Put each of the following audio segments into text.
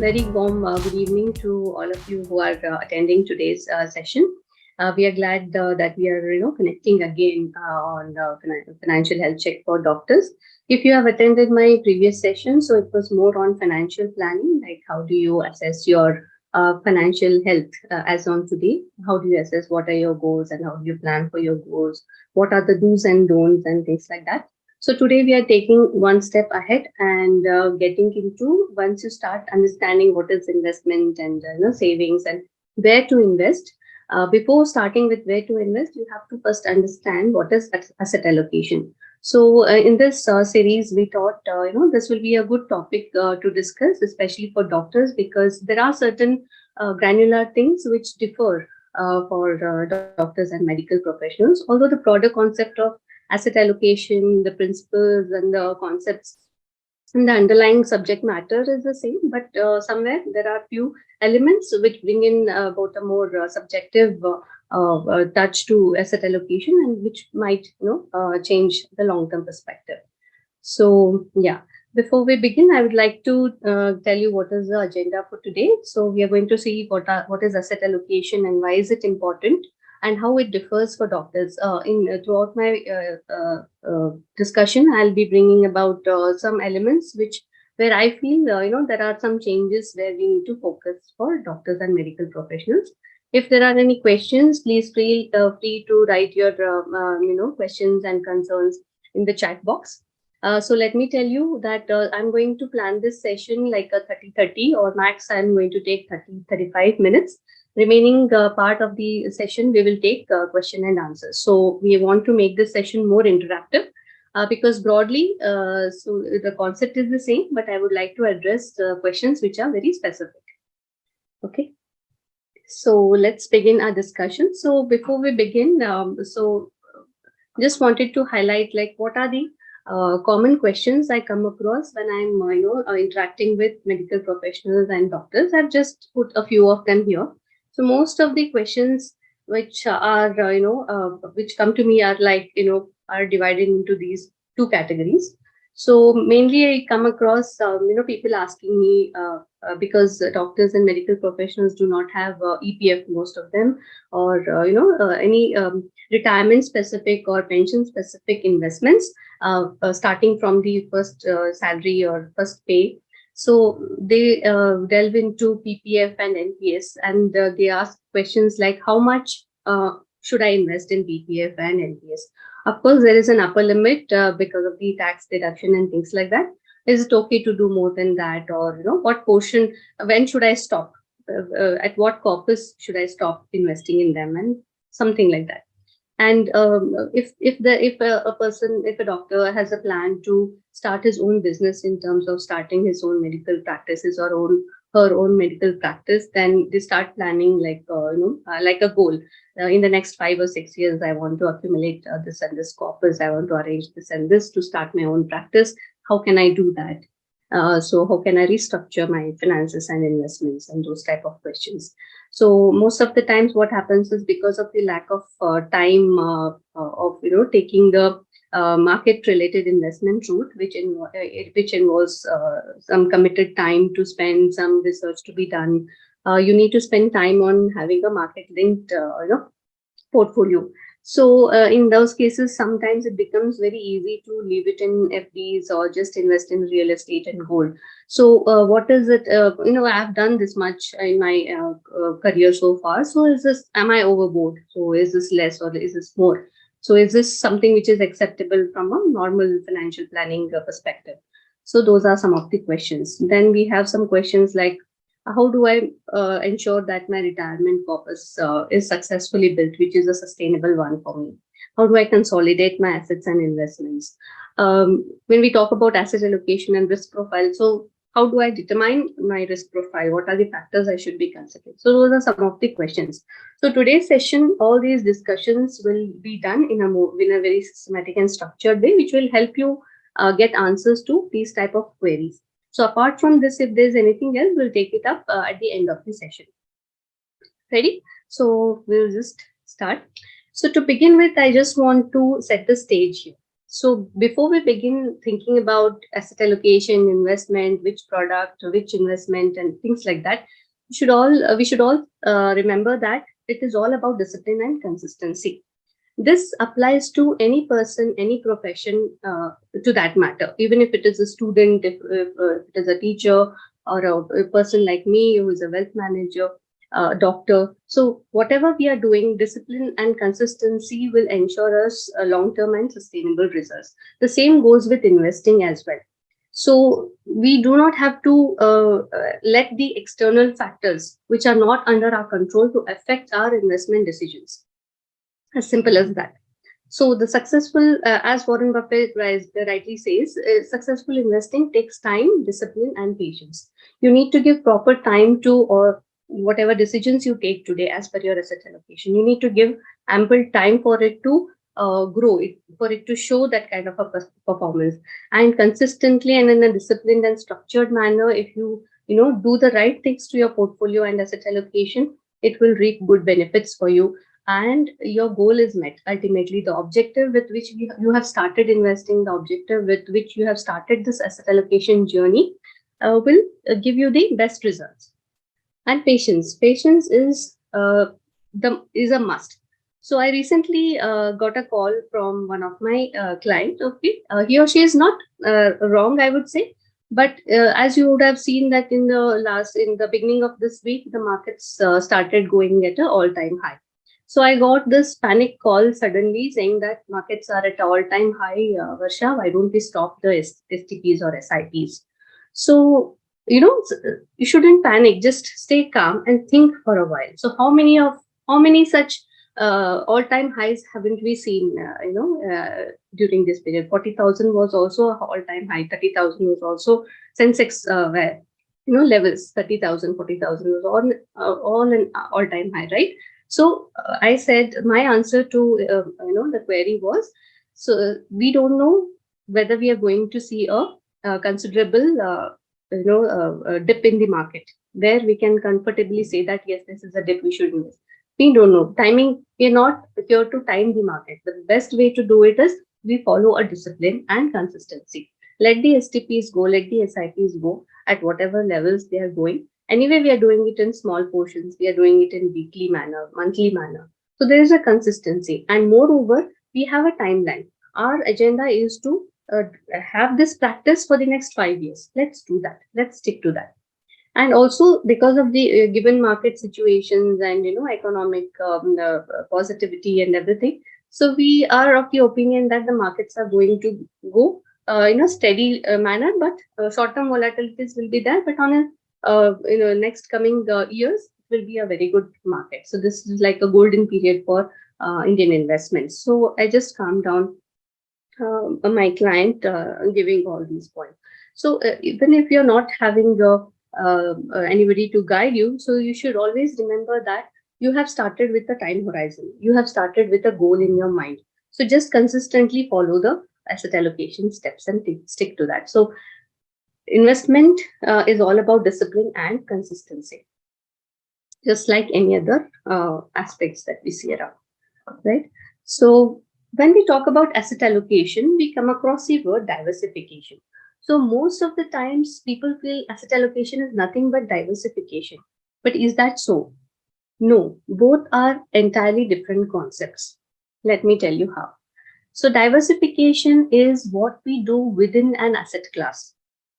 very warm good evening to all of you who are attending today's session. We are glad that we are, connecting again on financial health check for doctors. If you have attended my previous session, so it was more on financial planning, like how do you assess your financial health as on today? How do you assess what are your goals and how do you plan for your goals? What are the do's and don'ts and things like that? So today we are taking one step ahead and getting into once you start understanding what is investment and savings and where to invest. Before starting with where to invest, you have to first understand what is asset allocation. So in this series, we thought this will be a good topic to discuss, especially for doctors, because there are certain granular things which differ for doctors and medical professionals. Although the broader concept of asset allocation, the principles and the concepts and the underlying subject matter is the same, but somewhere there are few elements which bring in both a more subjective touch to asset allocation and which might change the long-term perspective. So yeah, before we begin, I would like to tell you what is the agenda for today. So we are going to see what is asset allocation and why is it important, and how it differs for doctors. Throughout my discussion, I'll be bringing about some elements where I feel there are some changes where we need to focus for doctors and medical professionals. If there are any questions, please feel free to write your questions and concerns in the chat box. So let me tell you that I'm going to plan this session like a 30-30 or max I'm going to take 30-35 minutes. Remaining part of the session, we will take question and answers. So we want to make this session more interactive because broadly, so the concept is the same, but I would like to address questions which are very specific. Okay. So let's begin our discussion. So before we begin, just wanted to highlight like what are the common questions I come across when I'm interacting with medical professionals and doctors. I've just put a few of them here. So most of the questions which are, which come to me are like, are divided into these two categories. So mainly I come across, people asking me because doctors and medical professionals do not have EPF, most of them, or, any retirement specific or pension specific investments starting from the first salary or first pay. So they delve into PPF and NPS, and they ask questions like how much should I invest in PPF and NPS? Of course, there is an upper limit because of the tax deduction and things like that. Is it okay to do more than that, or what portion? When should I stop? At what corpus should I stop investing in them, and something like that. And if a doctor has a plan to start his own business in terms of starting his own medical practices or her own medical practice, then they start planning like like a goal. In the next 5 or 6 years, I want to accumulate this and this corpus. I want to arrange this and this to start my own practice. How can I do that? So how can I restructure my finances and investments and those type of questions? So most of the times what happens is because of the lack of time of taking the market related investment route, which involves some committed time to spend, some research to be done. You need to spend time on having a market linked portfolio. So in those cases, sometimes it becomes very easy to leave it in FDs or just invest in real estate and gold. So what is it? I've done this much in my career so far. So am I overboard? So is this less or is this more? So is this something which is acceptable from a normal financial planning perspective? So those are some of the questions. Then we have some questions like, how do I ensure that my retirement corpus is successfully built, which is a sustainable one for me? How do I consolidate my assets and investments? When we talk about asset allocation and risk profile, so how do I determine my risk profile? What are the factors I should be considering? So those are some of the questions. So today's session, all these discussions will be done in a very systematic and structured way, which will help you get answers to these type of queries. So apart from this, if there's anything else, we'll take it up at the end of the session. Ready? So we'll just start. So to begin with, I just want to set the stage here. So before we begin thinking about asset allocation, investment, which product, which investment, and things like that, we should all remember that it is all about discipline and consistency. This applies to any person, any profession, to that matter. Even if it is a student, if it is a teacher, or a person like me who is a wealth manager, doctor. So whatever we are doing, discipline and consistency will ensure us long-term and sustainable results. The same goes with investing as well. So we do not have to let the external factors which are not under our control to affect our investment decisions. As simple as that. So the successful, as Warren Buffett rightly says, successful investing takes time, discipline, and patience. You need to give proper time to or whatever decisions you take today as per your asset allocation. You need to give ample time for it to grow, for it to show that kind of a performance. And consistently and in a disciplined and structured manner, if you do the right things to your portfolio and asset allocation, it will reap good benefits for you, and your goal is met. Ultimately, the objective with which you have started investing, the objective with which you have started this asset allocation journey, will give you the best results. And patience is a must. So I recently got a call from one of my client. Okay, he or she is not wrong, I would say, but as you would have seen that in the beginning of this week, the markets started going at an all-time high. So I got this panic call suddenly saying that markets are at all-time high. Varsha, why don't we stop the STPs or SIPs? So you shouldn't panic. Just stay calm and think for a while. So how many such all-time highs haven't we seen? During this period, 40,000 was also an all-time high. 30,000 was also Sensex where levels 30,000, 40,000 was all an all-time high, right? So I said my answer to the query was, so we don't know whether we are going to see a considerable dip in the market where we can comfortably say that yes, this is a dip, we should invest. We don't know timing. We are not here to time the market. The best way to do it is we follow a discipline and consistency. Let the STPs go, let the SIPs go at whatever levels they are going. Anyway, we are doing it in small portions. We are doing it in weekly manner, monthly manner. So there is a consistency. And moreover, we have a timeline. Our agenda is to have this practice for the next 5 years. Let's do that. Let's stick to that. And also because of the given market situations and economic positivity and everything, so we are of the opinion that the markets are going to go in a steady manner, but short-term volatilities will be there. But on a next coming years, it will be a very good market. So this is like a golden period for Indian investments. So I just calmed down my client giving all these points. So even if you're not having anybody to guide you, so you should always remember that you have started with a time horizon. You have started with a goal in your mind. So just consistently follow the asset allocation steps and stick to that. So investment is all about discipline and consistency, just like any other aspects that we see around, right? So when we talk about asset allocation, we come across the word diversification. So most of the times people feel asset allocation is nothing but diversification. But is that so? No, both are entirely different concepts. Let me tell you how. So diversification is what we do within an asset class.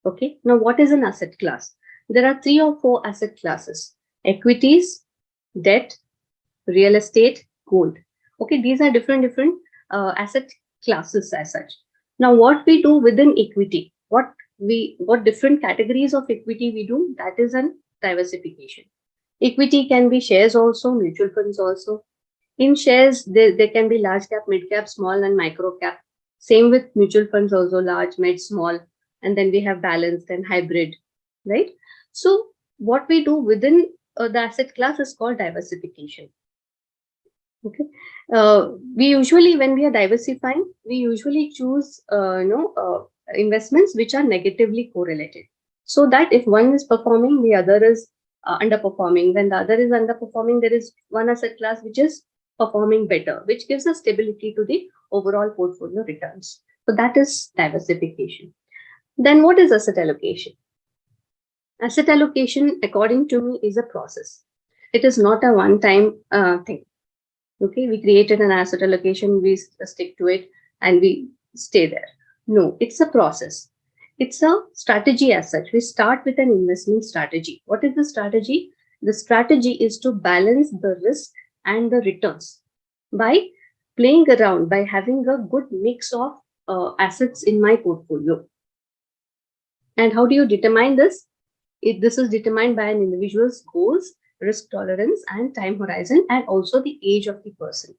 Okay, now what is an asset class? There are 3 or 4 asset classes: equities, debt, real estate, gold. Okay, these are different asset classes as such. Now what we do within equity, what different categories of equity we do, that is an diversification. Equity can be shares also, mutual funds also. In shares, there can be large cap, mid cap, small and micro cap. Same with mutual funds also, large, mid, small. And then we have balanced and hybrid, right? So what we do within the asset class is called diversification. Okay. We usually, when we are diversifying, we usually choose, investments which are negatively correlated. So that if one is performing, the other is underperforming. When the other is underperforming, there is one asset class which is performing better, which gives us stability to the overall portfolio returns. So that is diversification. Then what is asset allocation? Asset allocation, according to me, is a process. It is not a one-time thing. Okay, we created an asset allocation, we stick to it, and we stay there. No, it's a process. It's a strategy as such. We start with an investment strategy. What is the strategy? The strategy is to balance the risk and the returns by playing around, by having a good mix of assets in my portfolio. And how do you determine this? This is determined by an individual's goals, risk tolerance, and time horizon, and also the age of the person.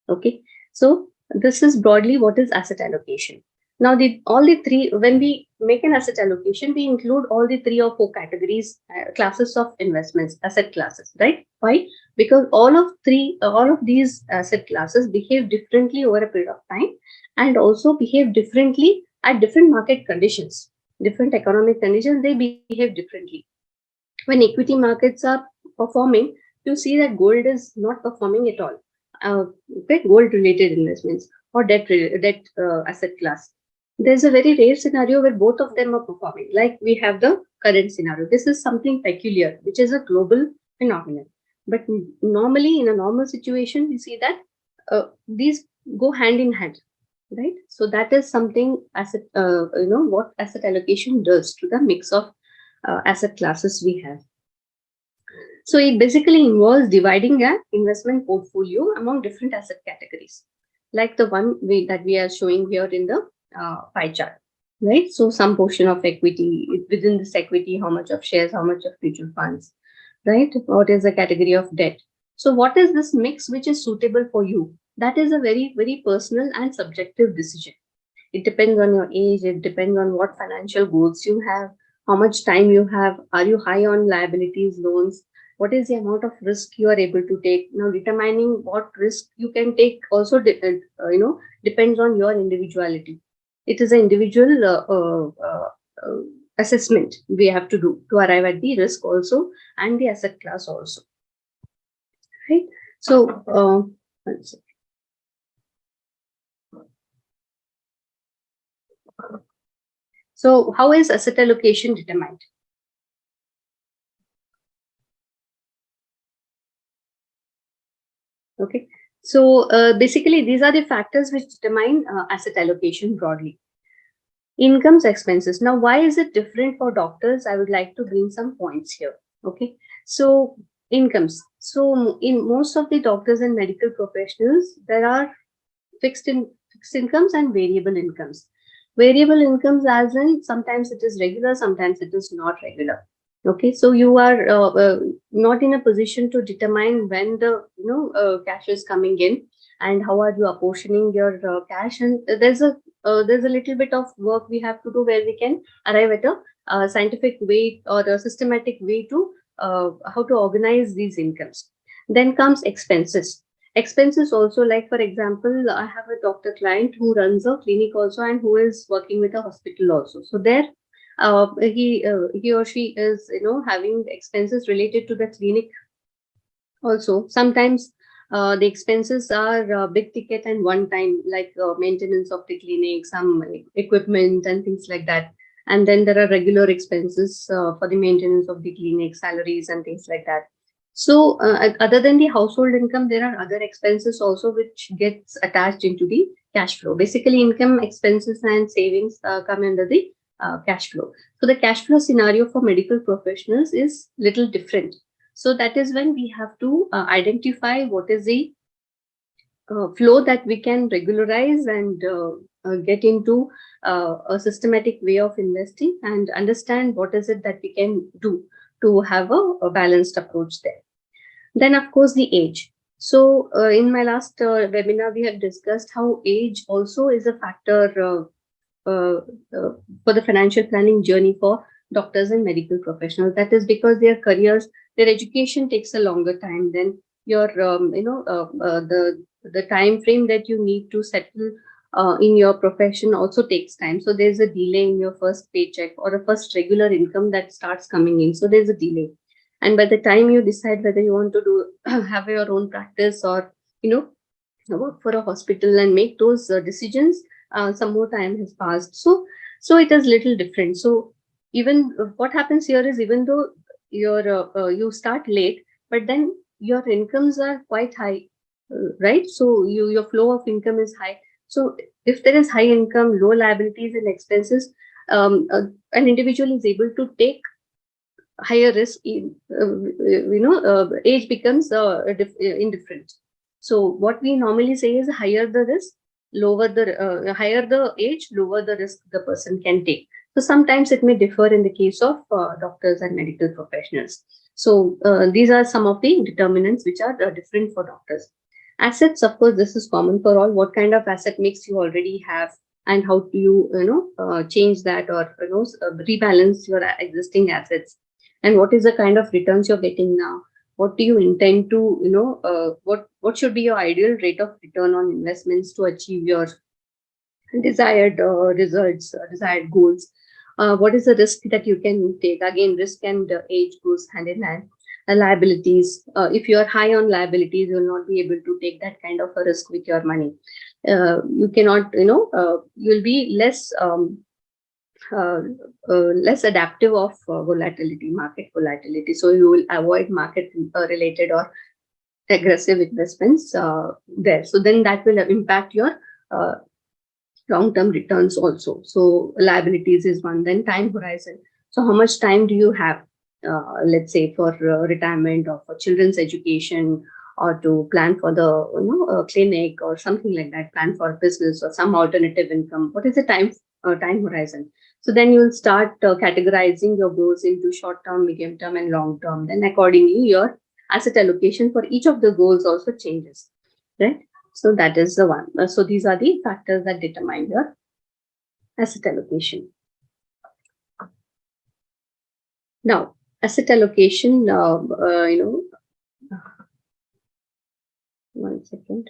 Okay, so this is broadly what is asset allocation. Now, all the three, when we make an asset allocation, we include all the 3 or 4 categories, classes of investments, asset classes, right? Why? Because all of these asset classes behave differently over a period of time, and also behave differently at different market conditions, different economic conditions. They behave differently. When equity markets are performing, you see that gold is not performing at all. Gold related investments or debt asset class. There's a very rare scenario where both of them are performing. Like we have the current scenario. This is something peculiar, which is a global phenomenon. But normally, in a normal situation, we see that these go hand in hand, right? So that is something what asset allocation does to the mix of asset classes we have. So it basically involves dividing an investment portfolio among different asset categories, like the one that we are showing here in the pie chart, right? So some portion of equity, within this equity, how much of shares, how much of mutual funds, right? What is the category of debt? So what is this mix which is suitable for you? That is a very, very personal and subjective decision. It depends on your age. It depends on what financial goals you have, how much time you have. Are you high on liabilities, loans? What is the amount of risk you are able to take? Now, determining what risk you can take also depends on your individuality. It is an individual assessment we have to do to arrive at the risk also and the asset class also. Right. So, so how is asset allocation determined? Okay, so basically these are the factors which determine asset allocation broadly. Incomes, expenses. Now, why is it different for doctors? I would like to bring some points here. Okay, so incomes. So in most of the doctors and medical professionals, there are fixed incomes and variable incomes. Variable incomes, as in sometimes it is regular, sometimes it is not regular. Okay, so you are not in a position to determine when the cash is coming in and how are you apportioning your cash. And there's a little bit of work we have to do where we can arrive at a scientific way or a systematic way to how to organize these incomes. Then comes expenses. Expenses also, like for example, I have a doctor client who runs a clinic also and who is working with a hospital also. So there he or she is having expenses related to the clinic also. Sometimes the expenses are big ticket and one time, like maintenance of the clinic, some equipment and things like that. And then there are regular expenses for the maintenance of the clinic, salaries and things like that. So other than the household income, there are other expenses also which gets attached into the cash flow. Basically, income, expenses and savings come under the cash flow. So the cash flow scenario for medical professionals is little different. So that is when we have to identify what is the flow that we can regularize and get into a systematic way of investing and understand what is it that we can do to have a balanced approach there. Then, of course, the age. So in my last webinar, we have discussed how age also is a factor for the financial planning journey for doctors and medical professionals. That is because their careers, their education takes a longer time than your, the time frame that you need to settle in your profession also takes time. So there's a delay in your first paycheck or a first regular income that starts coming in. So there's a delay. And by the time you decide whether you want to do have your own practice or work for a hospital and make those decisions, some more time has passed. So it is little different. So even what happens here is, even though you start late, but then your incomes are quite high, right? So your flow of income is high. So if there is high income, low liabilities and expenses, an individual is able to take higher risk in, age becomes indifferent. So what we normally say is, higher the risk, lower the higher the age, lower the risk the person can take. So sometimes it may differ in the case of doctors and medical professionals. So these are some of the determinants which are different for doctors. Assets, of course, this is common for all. What kind of asset mix you already have, and how do you change that, or rebalance your existing assets, and what is the kind of returns you're getting now. What do you intend to, what should be your ideal rate of return on investments to achieve your desired results, desired goals. What is the risk that you can take? Again, risk and age goes hand in hand. Liabilities. If you are high on liabilities, you will not be able to take that kind of a risk with your money. You cannot, you'll be less adaptive of volatility, market volatility. So you will avoid market related or aggressive investments there. So then that will impact your long-term returns also. So liabilities is one. Then time horizon. So how much time do you have, let's say, for retirement, or for children's education, or to plan for the clinic or something like that, plan for business or some alternative income. What is the time horizon? So then you'll start categorizing your goals into short term, medium term, and long term. Then accordingly, your asset allocation for each of the goals also changes, right? So that is the one. So these are the factors that determine your asset allocation. Now, asset allocation, one second.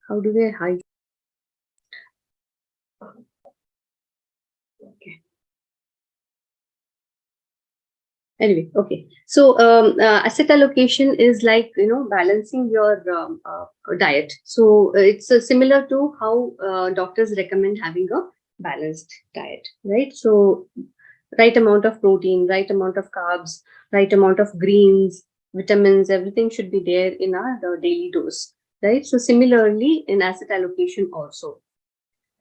How do they hide? Okay. Anyway, okay. So asset allocation is like, balancing your diet. So it's similar to how doctors recommend having a balanced diet, right? So right amount of protein, right amount of carbs, right amount of greens, vitamins, everything should be there in our daily dose, right? So similarly in asset allocation also,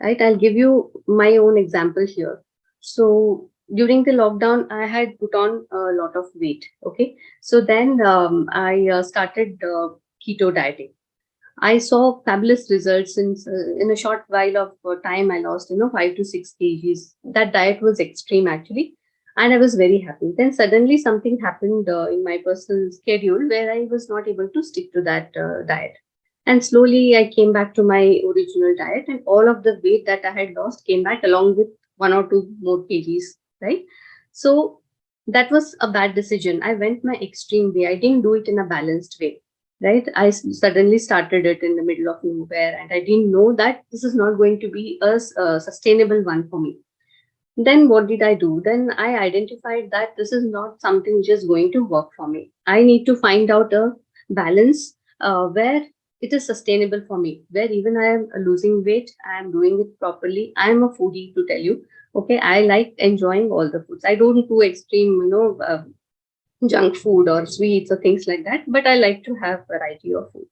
right? I'll give you my own example here. So during the lockdown, I had put on a lot of weight. Okay. So then I started keto dieting. I saw fabulous results in a short while of time. I lost, 5 to 6 kgs. That diet was extreme actually, and I was very happy. Then suddenly something happened in my personal schedule where I was not able to stick to that diet. And slowly I came back to my original diet, and all of the weight that I had lost came back along with 1 or 2 more kgs, right? So that was a bad decision. I went my extreme way. I didn't do it in a balanced way, right? Suddenly started it in the middle of nowhere, and I didn't know that this is not going to be a sustainable one for me. Then what did I do? Then I identified that this is not something which is going to work for me. I need to find out a balance where it is sustainable for me, where even I am losing weight, I am doing it properly. I am a foodie, to tell you. Okay, I like enjoying all the foods. I don't do extreme, junk food or sweets or things like that, but I like to have variety of food.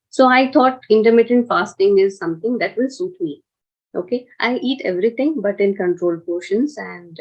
So I thought intermittent fasting is something that will suit me. Okay, I eat everything but in controlled portions, and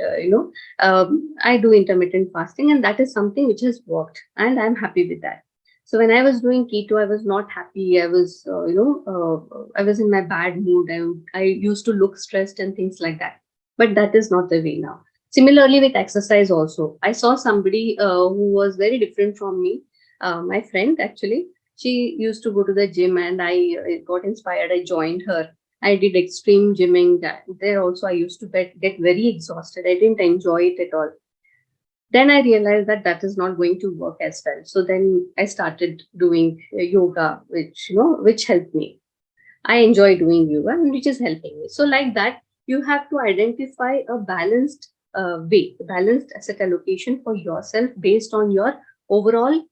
I do intermittent fasting, and that is something which has worked, and I'm happy with that. So when I was doing keto, I was not happy. I was I was in my bad mood. I used to look stressed and things like that, but that is not the way now. Similarly with exercise also, I saw somebody who was very different from me. My friend actually, she used to go to the gym, and I got inspired. I joined her. I did extreme gymming. There also, I used to get very exhausted. I didn't enjoy it at all. Then I realized that that is not going to work as well. So then I started doing yoga, which helped me. I enjoy doing yoga, and which is helping me. So like that, you have to identify a balanced balanced asset allocation for yourself based on your overall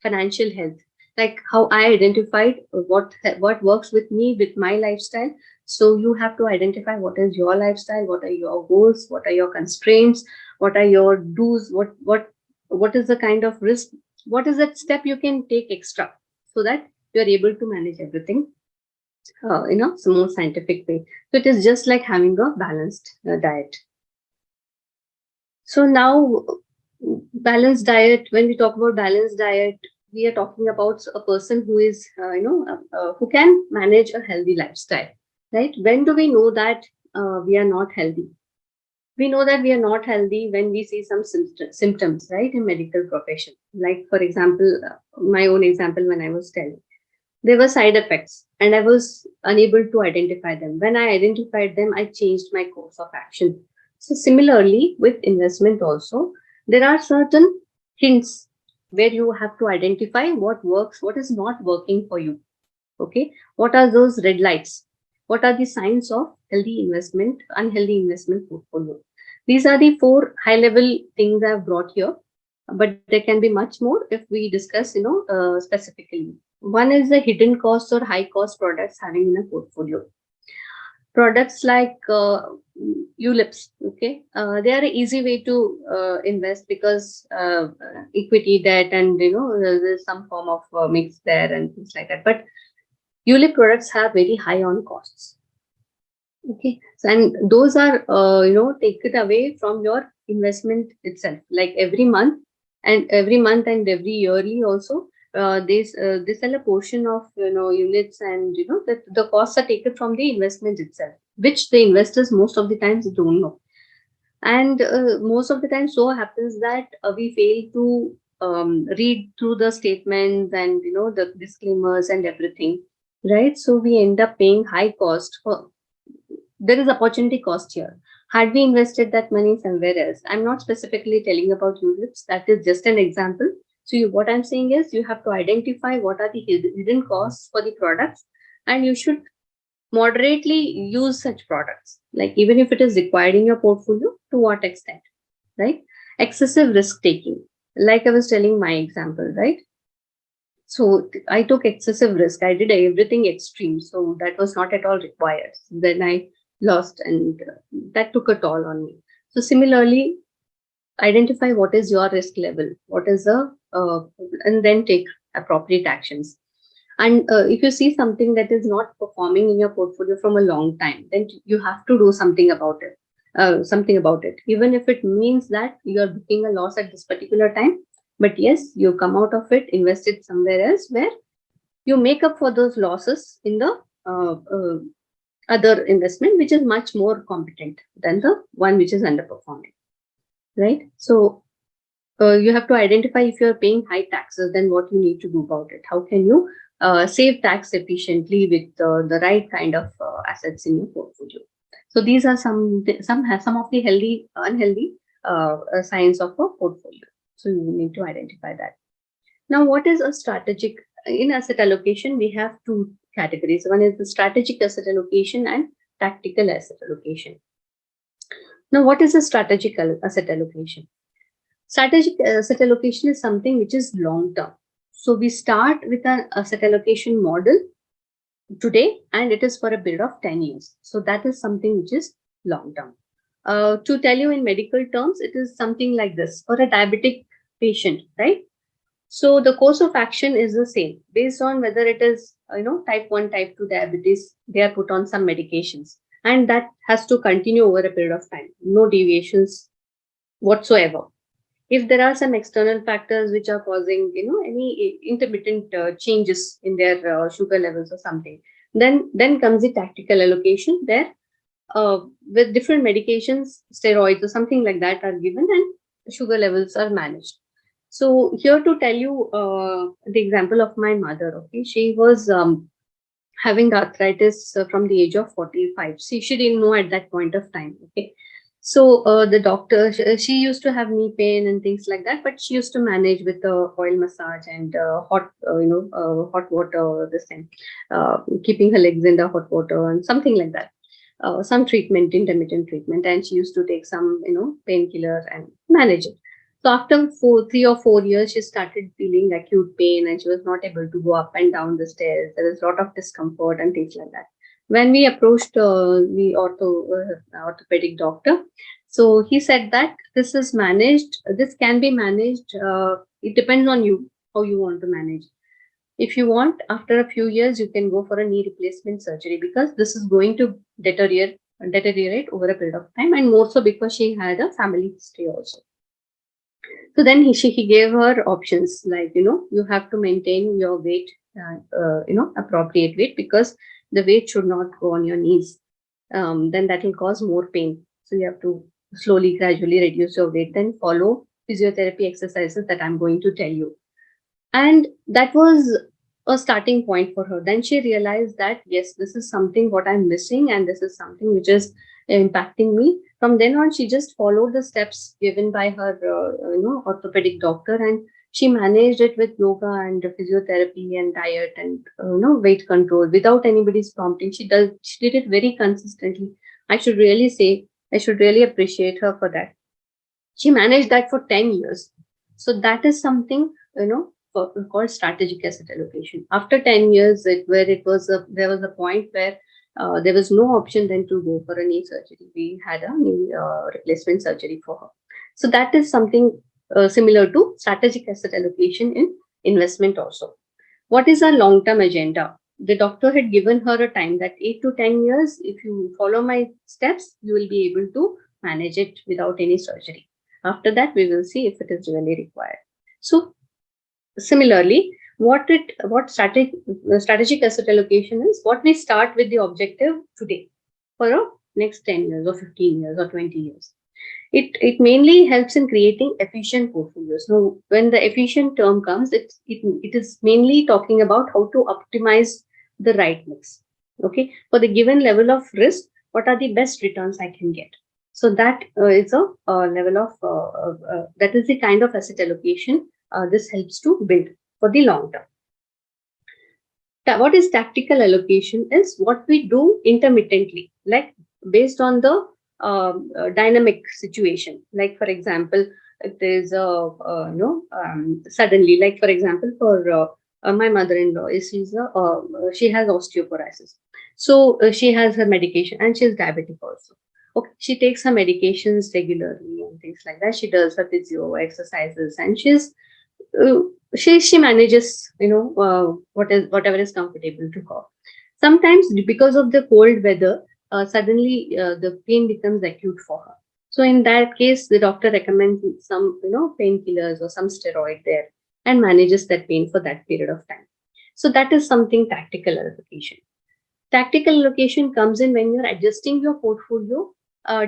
financial health, like how I identified what works with me, with my lifestyle. So you have to identify what is your lifestyle, what are your goals, what are your constraints, what are your do's, what is the kind of risk, what is that step you can take extra, so that you are able to manage everything in a more scientific way. So it is just like having a balanced diet. So now, balanced diet, when we talk about balanced diet, we are talking about a person who is, who can manage a healthy lifestyle, right? When do we know that we are not healthy? We know that we are not healthy when we see some symptoms, right, in medical profession. Like, for example, my own example, when I was telling, there were side effects and I was unable to identify them. When I identified them, I changed my course of action. So similarly with investment also, there are certain hints where you have to identify what works, what is not working for you. Okay. What are those red lights? What are the signs of healthy investment, unhealthy investment portfolio? These are the four high level things I've brought here, but there can be much more if we discuss, specifically. One is the hidden costs or high cost products having in a portfolio. Products like ULIPs, okay, they are an easy way to invest because equity, debt, and there's some form of mix there and things like that. But ULIP products have very high on costs. Okay, so, and those are taken away from your investment itself, like every month and every yearly also. They sell a portion of units, and that the costs are taken from the investment itself, which the investors most of the times don't know. And most of the time, so happens that we fail to read through the statements and the disclaimers and everything, right? So we end up paying high cost for. There is opportunity cost here. Had we invested that money somewhere else, I'm not specifically telling about ULIPs, that is just an example. So what I'm saying is you have to identify what are the hidden costs for the products, and you should moderately use such products, like even if it is required in your portfolio, to what extent, right? Excessive risk taking, like I was telling my example, right? So I took excessive risk. I did everything extreme. So that was not at all required. Then I lost, and that took a toll on me. So similarly, identify what is your risk level, what is and then take appropriate actions. And if you see something that is not performing in your portfolio from a long time, then you have to do something about it. Even if it means that you are booking a loss at this particular time. But yes, you come out of it, invest it somewhere else where you make up for those losses in the other investment, which is much more competent than the one which is underperforming, right? So you have to identify, if you're paying high taxes, then what you need to do about it. How can you save tax efficiently with the right kind of assets in your portfolio? So these are some of the healthy, unhealthy signs of a portfolio. So you need to identify that. Now, what is a strategic? In asset allocation, we have two categories. One is the strategic asset allocation and tactical asset allocation. Now, what is a strategic asset allocation? Strategic asset allocation is something which is long term. So we start with an asset allocation model today, and it is for a period of 10 years. So that is something which is long term. To tell you in medical terms, it is something like this. For a diabetic patient, right? So the course of action is the same based on whether it is, type 1, type 2 diabetes. They are put on some medications, and that has to continue over a period of time. No deviations whatsoever. If there are some external factors which are causing, any intermittent changes in their sugar levels or something, then comes the tactical allocation. There, with different medications, steroids or something like that are given, and sugar levels are managed. So here to tell you the example of my mother. Okay, she was having arthritis from the age of 45. She didn't know at that point of time. Okay, so the doctor, she used to have knee pain and things like that, but she used to manage with the oil massage and hot water, this thing, keeping her legs in the hot water and something like that. Some treatment, intermittent treatment, and she used to take some, painkiller and manage it. So after 3 or 4 years, she started feeling acute pain and she was not able to go up and down the stairs. There was a lot of discomfort and things like that. When we approached the orthopedic doctor, so he said that this is managed. This can be managed. It depends on you how you want to manage. If you want, after a few years, you can go for a knee replacement surgery because this is going to deteriorate over a period of time, and more so because she had a family history also. So then he gave her options like, you have to maintain your weight, appropriate weight, because the weight should not go on your knees. Then that will cause more pain. So you have to slowly, gradually reduce your weight, then follow physiotherapy exercises that I'm going to tell you. And that was a starting point for her. Then she realized that, yes, this is something what I'm missing, and this is something which is impacting me. From then on, she just followed the steps given by her, orthopedic doctor, and she managed it with yoga and physiotherapy and diet and weight control without anybody's prompting. She did it very consistently. I should really say, I should really appreciate her for that. She managed that for 10 years. So that is something, called strategic asset allocation. After 10 years, there was a point where there was no option then to go for a knee surgery. We had a knee replacement surgery for her. So that is something similar to strategic asset allocation in investment also. What is our long-term agenda? The doctor had given her a time that 8 to 10 years, if you follow my steps, you will be able to manage it without any surgery. After that, we will see if it is really required. So similarly, what strategic asset allocation is, what we start with the objective today for a next 10 years or 15 years or 20 years. It mainly helps in creating efficient portfolios. Now, when the efficient term comes, it is mainly talking about how to optimize the right mix. Okay, for the given level of risk, what are the best returns I can get? So that is a level of that is the kind of asset allocation this helps to build for the long term. What is tactical allocation is what we do intermittently, like based on the dynamic situation. Like for example, if there's a suddenly, like for example, for my mother-in-law, she has osteoporosis, so she has her medication and she's diabetic also. Okay, she takes her medications regularly and things like that. She does her physio exercises, and she manages whatever is comfortable to her. Sometimes because of the cold weather, suddenly the pain becomes acute for her. So in that case, the doctor recommends some painkillers or some steroid there and manages that pain for that period of time. So that is something tactical allocation. Tactical allocation comes in when you're adjusting your portfolio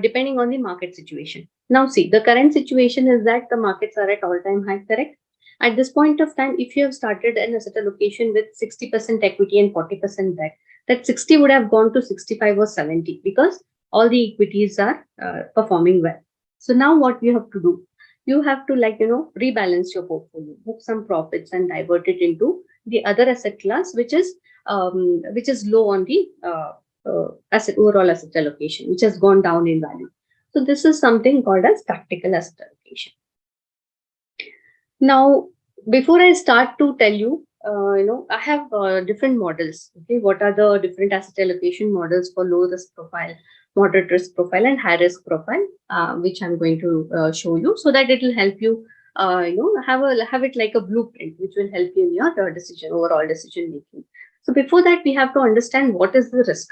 depending on the market situation. Now see, the current situation is that the markets are at all-time high, correct? At this point of time, if you have started an asset allocation with 60% equity and 40% debt, that 60 would have gone to 65 or 70 because all the equities are performing well. So now what you have to do? You have to rebalance your portfolio, book some profits and divert it into the other asset class, which is low on the overall asset allocation, which has gone down in value. So this is something called as tactical asset allocation. Now, before I start to tell you, I have different models. Okay, what are the different asset allocation models for low risk profile, moderate risk profile, and high risk profile, which I'm going to show you, so that it will help you, have it like a blueprint, which will help you in your overall decision making. So before that, we have to understand what is the risk,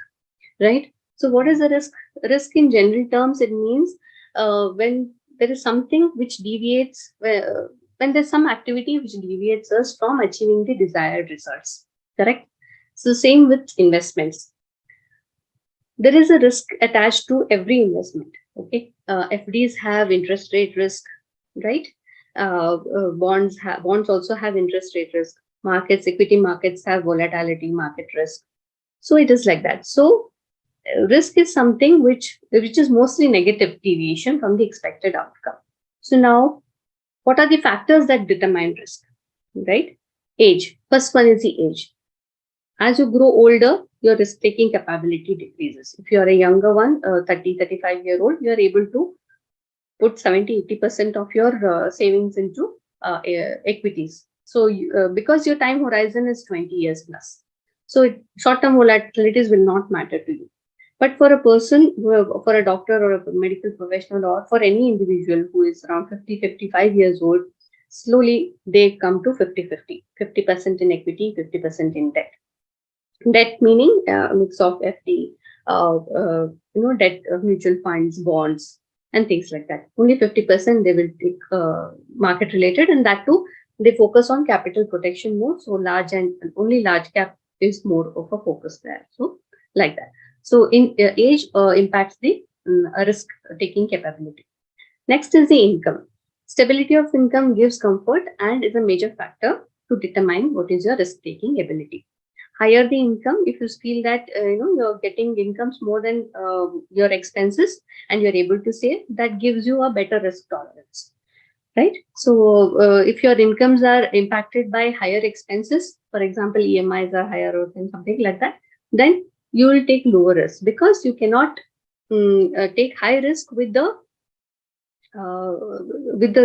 right? So what is the risk? Risk in general terms, it means when there is something which deviates, when there's some activity which deviates us from achieving the desired results, correct? So same with investments. There is a risk attached to every investment. Okay, FDs have interest rate risk, right? Bonds also have interest rate risk. Equity markets have volatility market risk. So it is like that. So risk is something which is mostly negative deviation from the expected outcome. So now, what are the factors that determine risk, right? Age. First one is the age. As you grow older, your risk-taking capability decreases. If you are a younger one, 30, 35-year-old, you are able to put 70-80% of your savings into equities. So because your time horizon is 20 years plus, so short-term volatilities will not matter to you. But for a person, for a doctor or a medical professional, or for any individual who is around 50-55 years old, slowly they come to 50-50, 50% in equity, 50% in debt. Debt meaning a mix of FD, debt, mutual funds, bonds, and things like that. Only 50% they will take market related, and that too they focus on capital protection more. So large and only large cap is more of a focus there. So like that. So in age impacts the risk taking capability. Next is the income. Stability of income gives comfort and is a major factor to determine what is your risk taking ability. Higher the income, if you feel that you're getting incomes more than your expenses and you're able to save, that gives you a better risk tolerance, right? So if your incomes are impacted by higher expenses, for example EMIs are higher or something like that, then you will take lower risk, because you cannot take high risk with the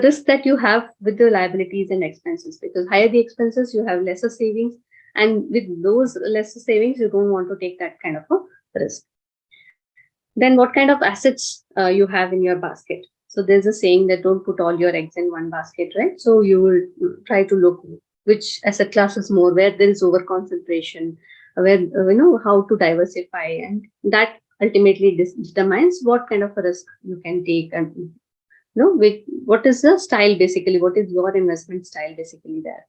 risk that you have with the liabilities and expenses, because higher the expenses you have lesser savings, and with those lesser savings you don't want to take that kind of a risk. Then what kind of assets you have in your basket? So there's a saying that don't put all your eggs in one basket, right? So you will try to look which asset class is more, where there is over concentration, where how to diversify, and that ultimately determines what kind of a risk you can take, and with what is the style, basically what is your investment style basically there.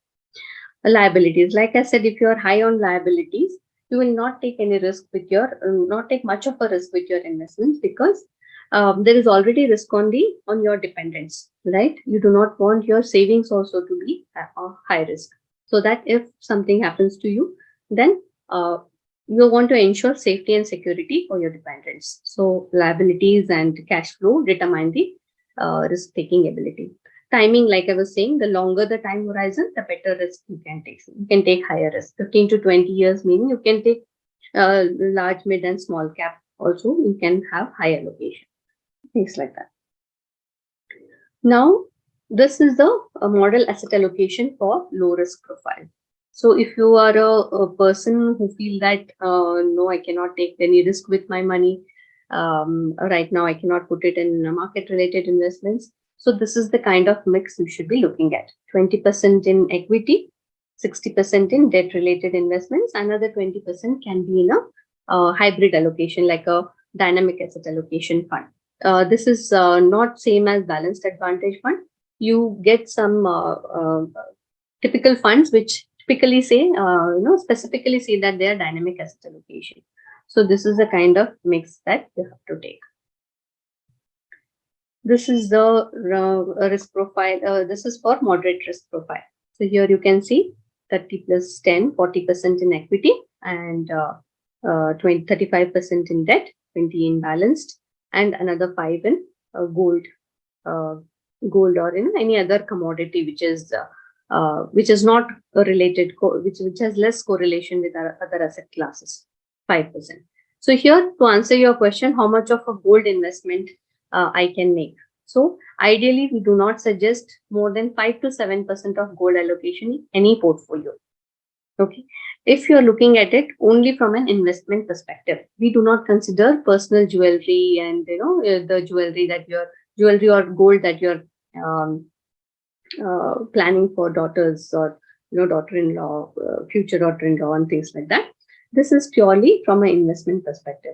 Liabilities, like I said, if you are high on liabilities, you will not take any risk with your not take much of a risk with your investments, because there is already risk on your dependents, right? You do not want your savings also to be high risk, so that if something happens to you, then you want to ensure safety and security for your dependents. So liabilities and cash flow determine the risk taking ability. Timing, like I was saying, the longer the time horizon, the better risk you can take. So you can take higher risk. 15 to 20 years, meaning you can take large, mid, and small cap. Also, you can have high allocation, things like that. Now, this is the model asset allocation for low risk profile. So if you are a person who feel that no, I cannot take any risk with my money right now, I cannot put it in market related investments. So this is the kind of mix you should be looking at. 20% in equity, 60% in debt related investments, another 20% can be in a hybrid allocation, like a dynamic asset allocation fund. This is not same as balanced advantage fund. You get some typical funds which typically say, specifically say that they are dynamic asset allocation. So this is the kind of mix that you have to take. This is the risk profile. This is for moderate risk profile. So here you can see 30 plus 10, 40% in equity, and 35% in debt, 20 in balanced, and another 5 in gold or any other commodity which is not related, which has less correlation with our other asset classes, 5%. So here, to answer your question, how much of a gold investment I can make. So ideally, we do not suggest more than 5 to 7% of gold allocation in any portfolio. Okay. If you're looking at it only from an investment perspective, we do not consider personal jewelry and the jewelry or gold that you're planning for daughters or daughter-in-law, future daughter-in-law, and things like that. This is purely from an investment perspective.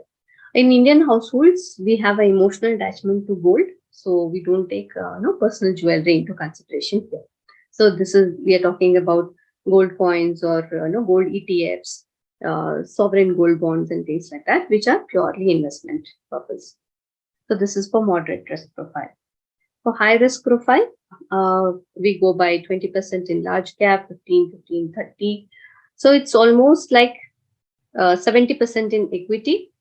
In Indian households, we have an emotional attachment to gold, so we don't take personal jewelry into consideration here. So we are talking about gold coins or gold ETFs, sovereign gold bonds, and things like that, which are purely investment purpose. So this is for moderate risk profile. For high risk profile, we go by 20% in large cap, 15, 30. So it's almost like 70% in equity,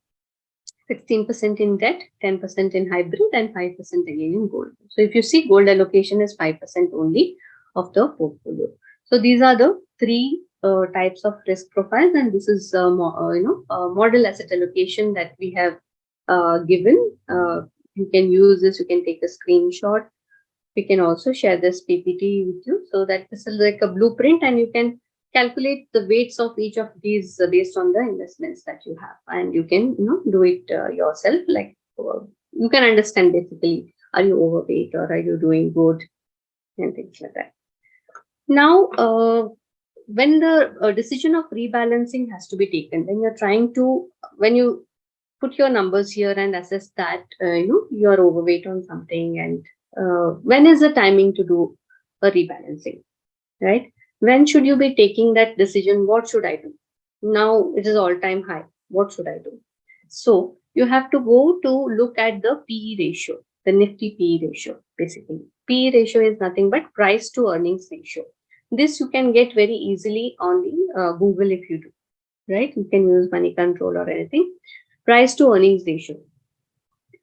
16% in debt, 10% in hybrid, and 5% again in gold. So if you see, gold allocation is 5% only of the portfolio. So these are the three types of risk profiles, and this is model asset allocation that we have given You can use this, you can take a screenshot. We can also share this PPT with you so that this is like a blueprint and you can calculate the weights of each of these based on the investments that you have, and you can do it yourself. Like you can understand basically, are you overweight or are you doing good and things like that. Now, when the decision of rebalancing has to be taken, when you put your numbers here and assess that you are overweight on something, and when is the timing to do a rebalancing, right? When should you be taking that decision? What should I do? Now it is all-time high. What should I do? So you have to go to look at the PE ratio, the Nifty PE ratio, basically. PE ratio is nothing but price to earnings ratio. This you can get very easily on the Google if you do, right? You can use Money Control or anything. Price to earnings ratio.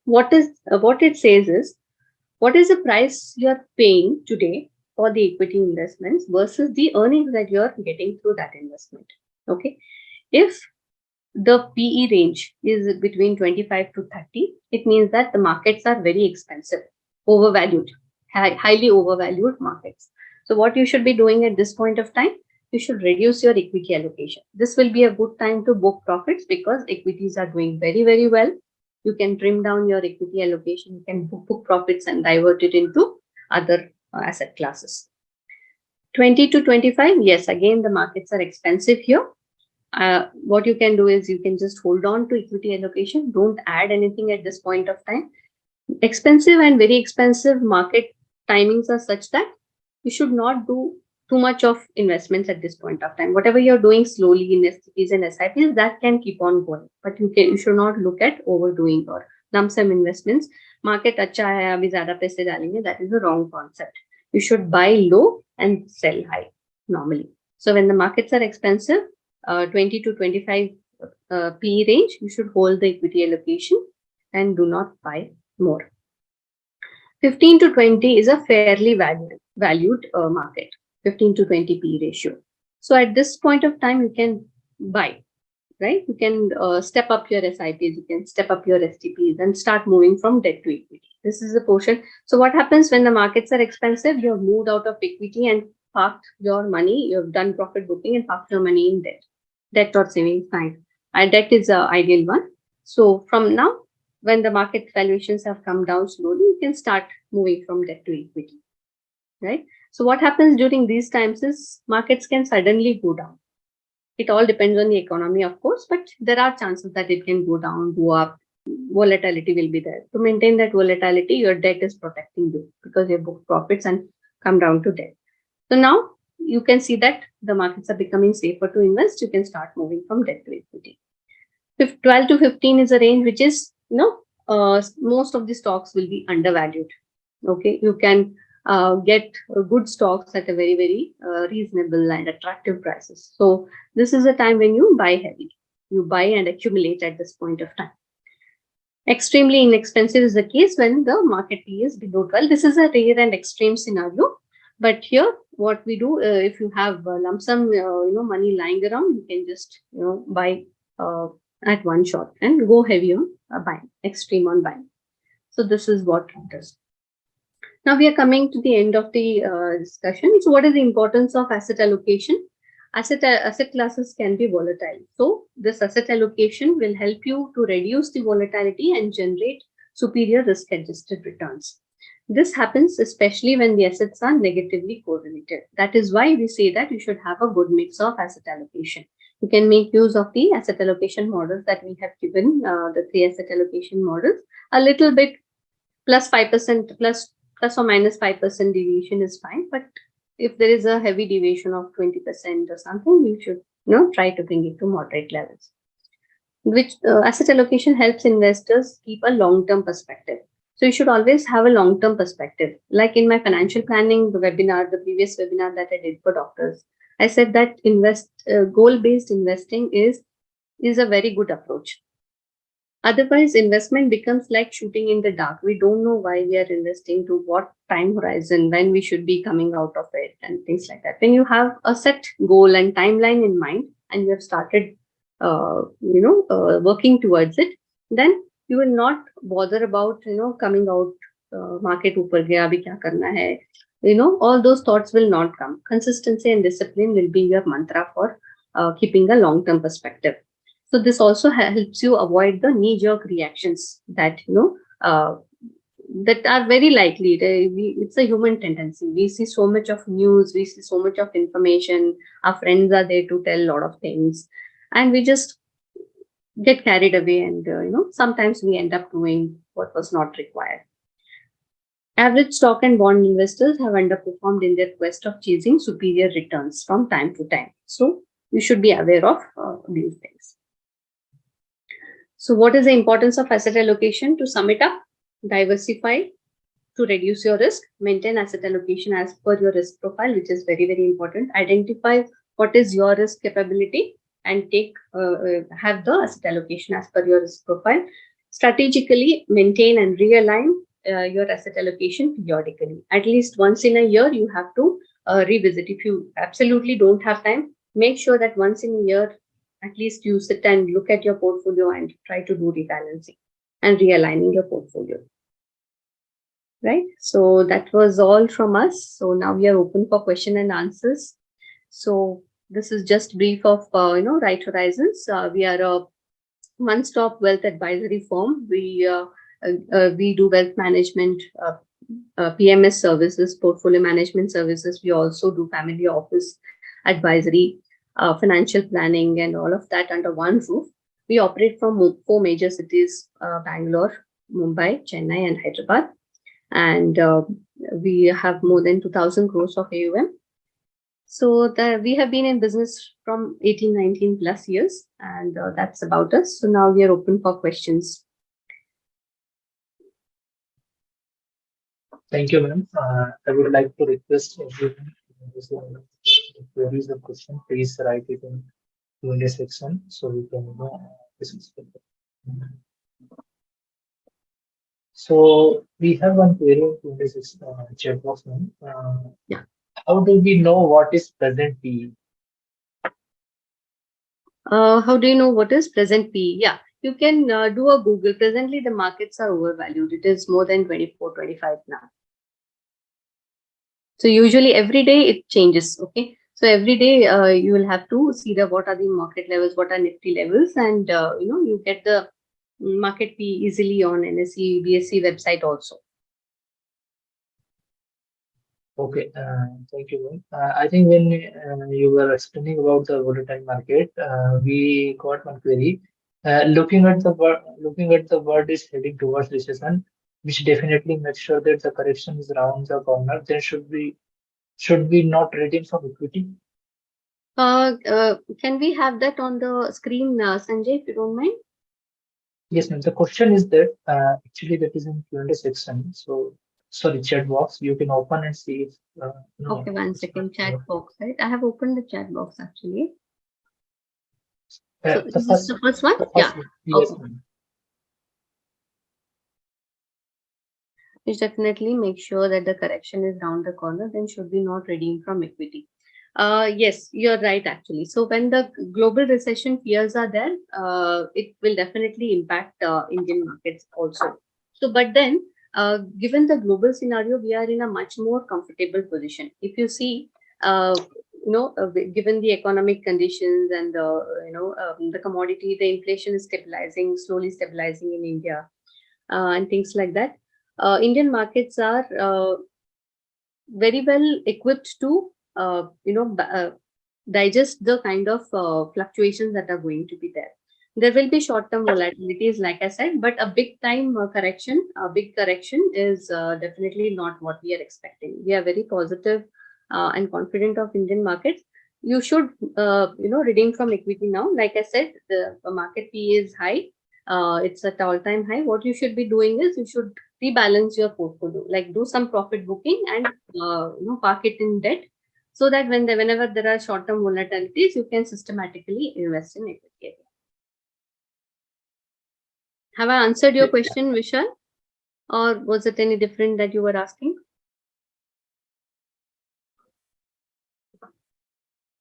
What it says is, what is the price you are paying today for the equity investments versus the earnings that you are getting through that investment. Okay. If the PE range is between 25 to 30, it means that the markets are very expensive, overvalued, highly overvalued markets. So what you should be doing at this point of time, you should reduce your equity allocation. This will be a good time to book profits because equities are doing very, very well. You can trim down your equity allocation, you can book profits and divert it into other asset classes. 20 to 25, yes, again, the markets are expensive here. What you can do is you can just hold on to equity allocation. Don't add anything at this point of time. Expensive and very expensive market timings are such that you should not do too much of investments at this point of time. Whatever you're doing slowly in STPs and SIPs, that can keep on going. But you should not look at overdoing or lump sum investments. Market acha hai, abhi zyada paise dalenge, that is the wrong concept. You should buy low and sell high normally. So when the markets are expensive, 20 to 25 PE range, you should hold the equity allocation and do not buy more. 15 to 20 is a fairly valued market, 15 to 20 PE ratio. So at this point of time, you can buy, right? You can step up your SIPs, you can step up your STPs and start moving from debt to equity. This is the portion. So what happens when the markets are expensive? You have moved out of equity and parked your money, you have done profit booking and parked your money in debt or savings fine. Debt is an ideal one. So from now, when the market valuations have come down slowly, you can start moving from debt to equity, right? So what happens during these times is markets can suddenly go down. It all depends on the economy, of course, but there are chances that it can go down, go up. Volatility will be there. To maintain that volatility, your debt is protecting you because you book profits and come down to debt. So now you can see that the markets are becoming safer to invest. You can start moving from debt to equity. 12 to 15 is a range which is, most of the stocks will be undervalued. Okay, you can get good stocks at a very, very reasonable and attractive prices. So this is a time when you buy heavy. You buy and accumulate at this point of time. Extremely inexpensive is the case when the market P is below 12. This is a rare and extreme scenario. But here, what we do, if you have lump sum, money lying around, you can just, buy at one shot and go heavy on buying, extreme on buying. So this is what it is. Now we are coming to the end of the discussion. So what is the importance of asset allocation? Asset classes can be volatile. So this asset allocation will help you to reduce the volatility and generate superior risk-adjusted returns. This happens especially when the assets are negatively correlated. That is why we say that you should have a good mix of asset allocation. You can make use of the asset allocation models that we have given, the 3 asset allocation models. A little bit plus 5%, plus or minus 5% deviation is fine. But if there is a heavy deviation of 20% or something, you should try to bring it to moderate levels. Which asset allocation helps investors keep a long-term perspective. So you should always have a long-term perspective. Like in my financial planning, the previous webinar that I did for doctors, I said that goal-based investing is a very good approach. Otherwise, investment becomes like shooting in the dark. We don't know why we are investing, to what time horizon, when we should be coming out of it, and things like that. When you have a set goal and timeline in mind, and you have started, working towards it, then you will not bother about coming out, market ऊपर गया अभी क्या करना है. All those thoughts will not come. Consistency and discipline will be your mantra for keeping a long term perspective. So this also helps you avoid the knee jerk reactions that uh, that are very likely. It's a human tendency. We see so much of news, we see so much of information. Our friends are there to tell a lot of things, and we just get carried away, and sometimes we end up doing what was not required. Average stock and bond investors have underperformed in their quest of chasing superior returns from time to time. So you should be aware of these things. So what is the importance of asset allocation? To sum it up, diversify to reduce your risk, maintain asset allocation as per your risk profile, which is very, very important. Identify what is your risk capability and have the asset allocation as per your risk profile. Strategically maintain and realign your asset allocation periodically. At least once in a year, you have to revisit. If you absolutely don't have time, make sure that once in a year, at least you sit and look at your portfolio and try to do rebalancing and realigning your portfolio. Right. So that was all from us. So now we are open for question and answers. So this is just brief of Right Horizons. We are a one-stop wealth advisory firm. We do wealth management, PMS services, portfolio management services. We also do family office advisory, financial planning, and all of that under one roof. We operate from 4 major cities: Bangalore, Mumbai, Chennai, and Hyderabad. And we have more than 2,000 crores of AUM. So we have been in business from 18, 19 plus years, and that's about us. So now we are open for questions. Thank you, ma'am. I would like to request everyone if there is a question, please write it in Q&A section so we can discuss it. So we have one query in Q&A section, chat box, ma'am. Yeah. How do we know what is present PE? How do you know what is present PE? Yeah, you can do a Google. Presently, the markets are overvalued. It is more than 24, 25 now. So usually every day it changes. Okay. So every day you will have to see what are the market levels, what are Nifty levels, and you get the market PE easily on NSE, BSE website also. Okay, thank you, ma'am. I think when you were explaining about the volatile market, we got one query. Looking at the world is heading towards recession, which definitely makes sure that the correction is around the corner. Then should we not redeem from equity? Can we have that on the screen, Sanjay, if you don't mind? Yes, ma'am. The question is that actually that is in Q&A section. So sorry, chat box. You can open and see if. Okay, 1 second. Chat box, right? I have opened the chat box actually. So is this the first one? Yeah. Yes, Okay. ma'am. You definitely make sure that the correction is round the corner, then should we not redeem from equity? Yes, you're right, actually. So when the global recession fears are there, it will definitely impact Indian markets also. So, but then, given the global scenario, we are in a much more comfortable position. If you see, given the economic conditions and the commodity, the inflation is stabilizing, slowly stabilizing in India, and things like that. Indian markets are very well equipped to digest the kind of fluctuations that are going to be there. There will be short-term volatilities, like I said, but a big correction is definitely not what we are expecting. We are very positive and confident of Indian markets. You should redeem from equity now. Like I said, the market P is high. It's at all-time high. What you should be doing is you should rebalance your portfolio, like do some profit booking and park it in debt, so that whenever there are short-term volatilities, you can systematically invest in equity. Have I answered your question, Vishal, or was it any different that you were asking?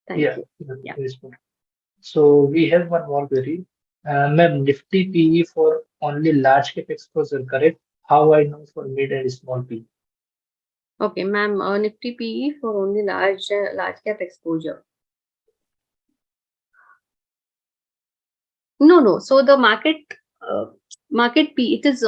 Thank you. Yeah. So we have one more query. Ma'am, Nifty PE for only large cap exposure, correct? How I know for mid and small PE? Okay, ma'am, Nifty PE for only large cap exposure. No. So the market P, it's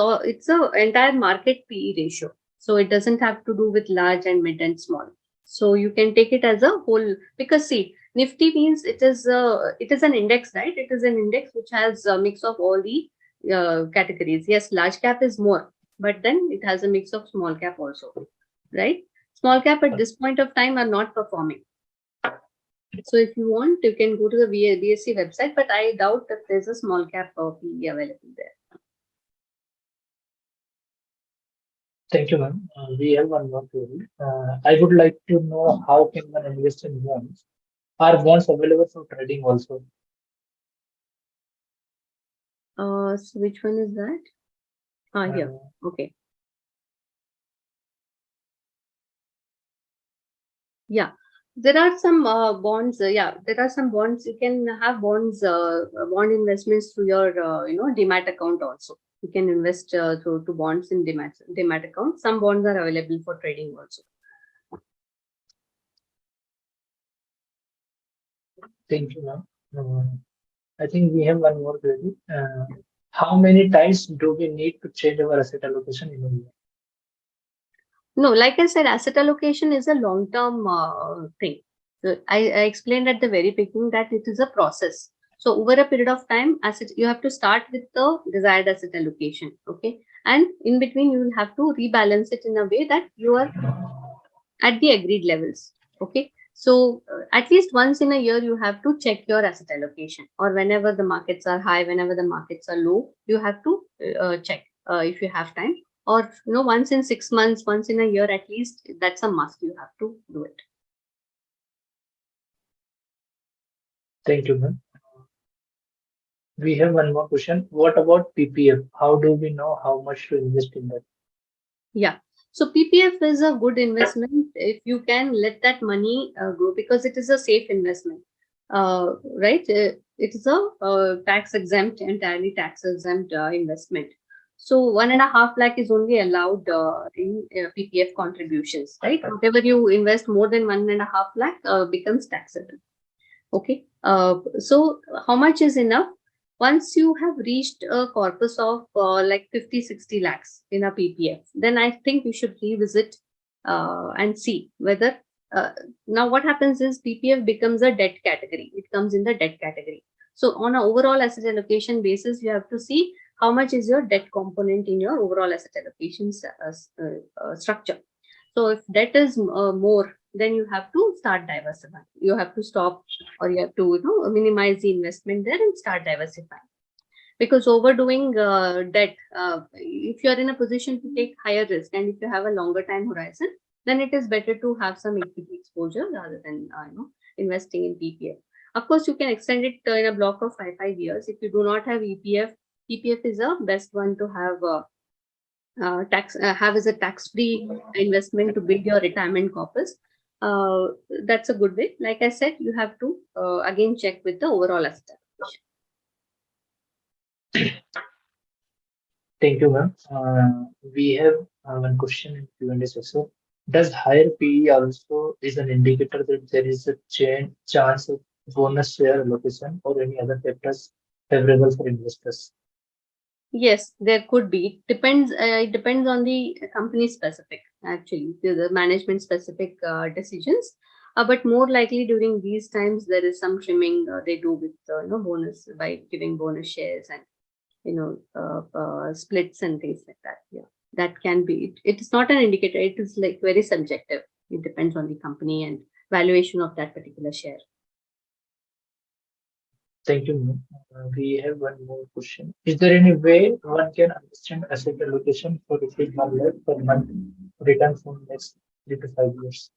a entire market PE ratio. So it doesn't have to do with large and mid and small. So you can take it as a whole, because see, Nifty means it is an index, right? It is an index which has a mix of all the categories. Yes, large cap is more, but then it has a mix of small cap also, right? Small cap at this point of time are not performing. So if you want, you can go to the BSC website, but I doubt that there's a small cap PE available there. Thank you, ma'am. We have one more query. I would like to know how can one invest in bonds? Are bonds available for trading also? So which one is that? Here. Okay. Yeah. There are some bonds. There are some bonds. You can have bond investments through your, Demat account also. You can invest through to bonds in Demat account. Some bonds are available for trading also. Thank you, ma'am. I think we have one more query. How many times do we need to change our asset allocation in a year? No, like I said, asset allocation is a long-term thing. So I explained at the very beginning that it is a process. So over a period of time, you have to start with the desired asset allocation. Okay. And in between, you will have to rebalance it in a way that you are at the agreed levels. Okay. So at least once in a year, you have to check your asset allocation, or whenever the markets are high, whenever the markets are low, you have to check if you have time, or once in 6 months, once in a year at least. That's a must. You have to do it. Thank you, ma'am. We have one more question. What about PPF? How do we know how much to invest in that? Yeah. So PPF is a good investment if you can let that money grow, because it is a safe investment, right? It is a tax exempt, entirely tax exempt investment. So 1.5 lakh is only allowed in PPF contributions, right? Whatever you invest more than 1.5 lakh becomes taxable. Okay. So how much is enough? Once you have reached a corpus of like 50-60 lakhs in a PPF, then I think you should revisit and see whether now what happens is PPF becomes a debt category. It comes in the debt category. So on an overall asset allocation basis, you have to see how much is your debt component in your overall asset allocation structure. So if debt is more, then you have to start diversifying. You have to stop, or you have to minimize the investment there and start diversifying. Because overdoing debt, if you are in a position to take higher risk, and if you have a longer time horizon, then it is better to have some equity exposure rather than investing in PPF. Of course, you can extend it in a block of 5 years. If you do not have EPF, PPF is a best one to have. Have as a tax-free investment to build your retirement corpus. That's a good way. Like I said, you have to again check with the overall asset allocation. Thank you, ma'am. We have one question in Q&A session. Does higher PE also is an indicator that there is a chance of bonus share allocation or any other factors favorable for investors? Yes, there could be. It depends on the company specific, actually, the management specific decisions. But more likely during these times, there is some trimming they do with bonus, by giving bonus shares and splits and things like that. Yeah, that can be. It is not an indicator. It is like very subjective. It depends on the company and valuation of that particular share. Thank you, ma'am. We have one more question. Is there any way one can understand asset allocation for rupees 1 lakh per month return from next 3 to 5 years?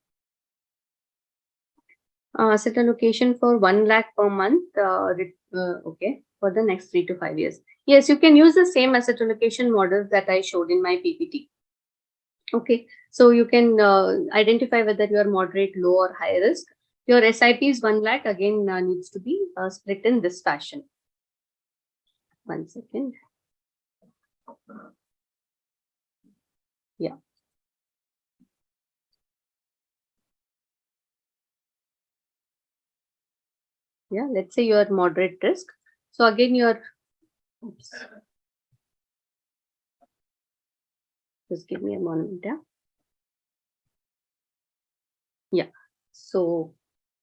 Set allocation for 1 lakh per month. Okay, for the next 3 to 5 years. Yes, you can use the same asset allocation models that I showed in my PPT. Okay, so you can identify whether you are moderate, low, or high risk. Your SIP is 1 lakh, again needs to be split in this fashion. 1 second. Yeah. Yeah, let's say you are moderate risk. So again, oops, just give me a moment. Yeah. So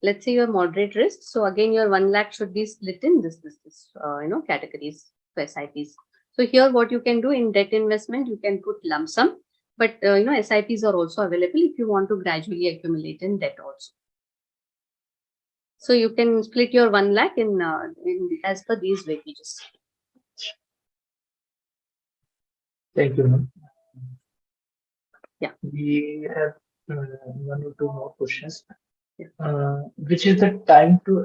let's say you're moderate risk. So again, your 1 lakh should be split in this categories for SIPs. So here, what you can do in debt investment, you can put lump sum, but SIPs are also available if you want to gradually accumulate in debt also. So you can split your 1 lakh in as per these weightages. Thank you, ma'am. Yeah. We have one or two more questions. Yeah. Which is the time to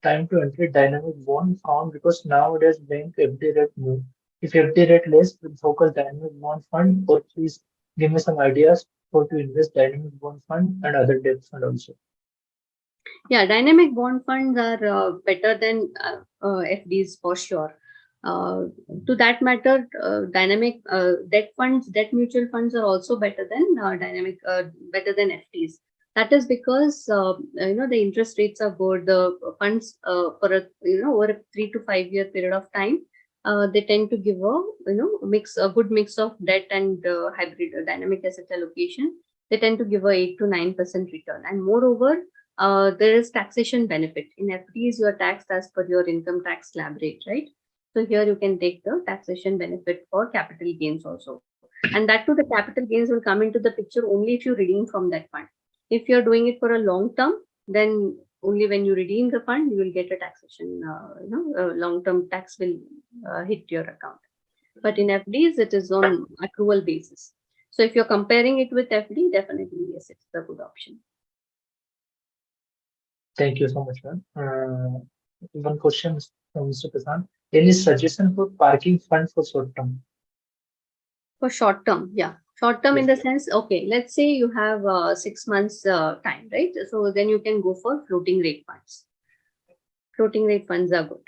enter dynamic bond fund, because nowadays bank FD rate new. If FD rate less, will focus dynamic bond fund, or please give me some ideas for to invest dynamic bond fund and other debt fund also. Yeah, dynamic bond funds are better than FDs for sure. Uh, to that matter, dynamic debt funds, debt mutual funds are also better than better than FDs. That is because the interest rates are good. The funds for over a 3 to 5 year period of time, they tend to give a good mix of debt and hybrid dynamic asset allocation. They tend to give a 8 to 9% return, and moreover, there is taxation benefit. In FDs, you are taxed as per your income tax slab rate, right? So here you can take the taxation benefit for capital gains also. And that too, the capital gains will come into the picture only if you redeem from that fund. If you're doing it for a long term, then only when you redeem the fund, you will get a taxation, long-term tax will hit your account. But in FDs, it is on accrual basis. So if you're comparing it with FD, definitely yes, it's a good option. Thank you so much, ma'am. One question from Mr. Prasad. Any suggestion for parking fund for short term? For short term, yeah. Short term in Yes. the sense, okay, let's say you have 6 months time, right? So then you can go for floating rate funds. Floating rate funds are good.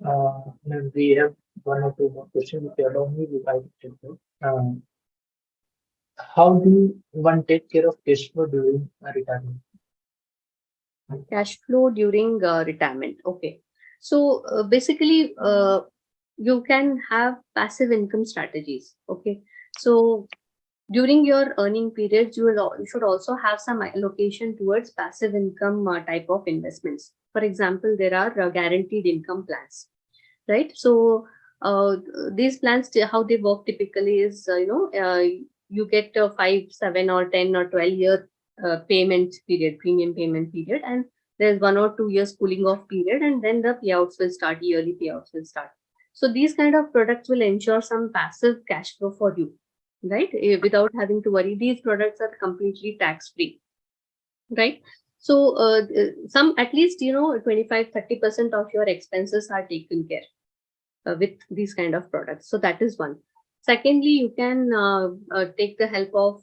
And we have one or two more questions. If you allow me, we might take them. How do one take care of cash flow during retirement? Cash flow during retirement. Okay. So basically, you can have passive income strategies. Okay. So during your earning periods, you should also have some allocation towards passive income type of investments. For example, there are guaranteed income plans, right? So these plans, how they work typically is, you get a 5, 7, or 10 or 12 year payment period, premium payment period, and there's 1 or 2 years cooling off period, and then the payouts will start, yearly payouts will start. So these kind of products will ensure some passive cash flow for you, right? Without having to worry. These products are completely tax free, right? So some, at least 25-30% of your expenses are taken care with these kind of products. So that is one. Secondly, you can take the help of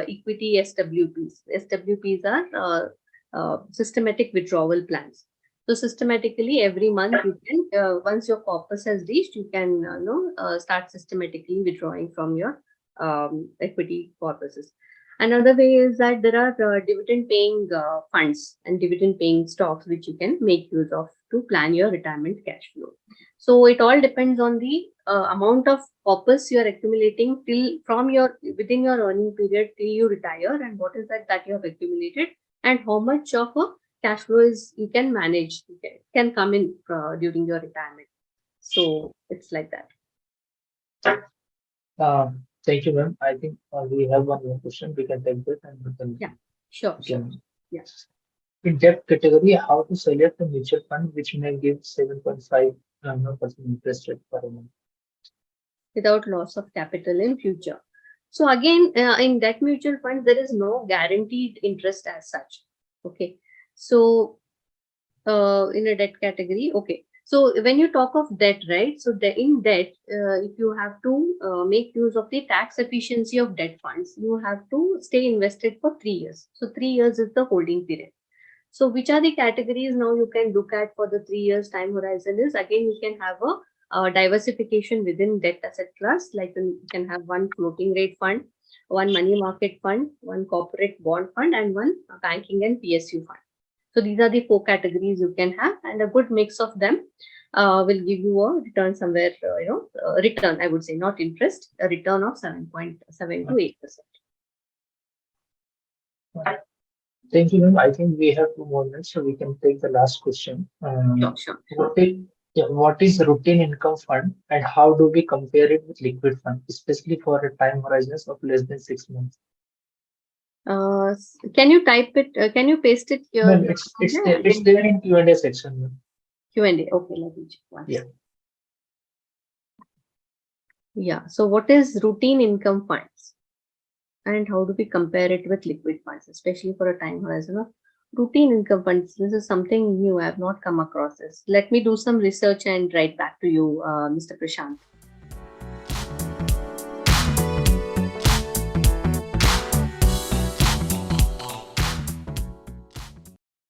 equity SWPs. SWPs are systematic withdrawal plans. So systematically every month you can, once your corpus has reached, you can start systematically withdrawing from your equity corpuses. Another way is that there are dividend paying funds and dividend paying stocks which you can make use of to plan your retirement cash flow. So it all depends on the amount of corpus you are accumulating till from your within your earning period till you retire, and what is that you have accumulated, and how much of a cash flow is you can manage, can come in during your retirement. So it's like that. Thank you, ma'am. I think we have one more question. We can take that and Yeah, sure, we sure. can. Yeah, In debt category, how to select a mutual fund which may give 7.5% interest rate per month? without loss of capital in future. So again, in debt mutual funds, there is no guaranteed interest as such. Okay. So in a debt category, okay. So when you talk of debt, right? So in debt, if you have to make use of the tax efficiency of debt funds, you have to stay invested for 3 years. So 3 years is the holding period. So which are the categories now you can look at for the 3 years time horizon is, again, you can have a diversification within debt asset class. Like you can have one floating rate fund, one money market fund, one corporate bond fund, and one banking and PSU fund. So these are the four categories you can have, and a good mix of them will give you a return somewhere, return, I would say, not interest, a return of 7.7 to 8%. Thank you, ma'am. I think we have 2 more minutes, so we can take the last question. Sure. What is routine income fund and how do we compare it with liquid fund, especially for a time horizons of less than 6 months? Can you type it? Can you paste it here? Ma'am, it's there in Q&A section, ma'am. Q&A. Okay, let me check once. Yeah. Yeah. So what is routine income funds? And how do we compare it with liquid funds, especially for a time horizon of routine income funds? This is something new. I have not come across this. Let me do some research and write back to you, Mr. Prashant.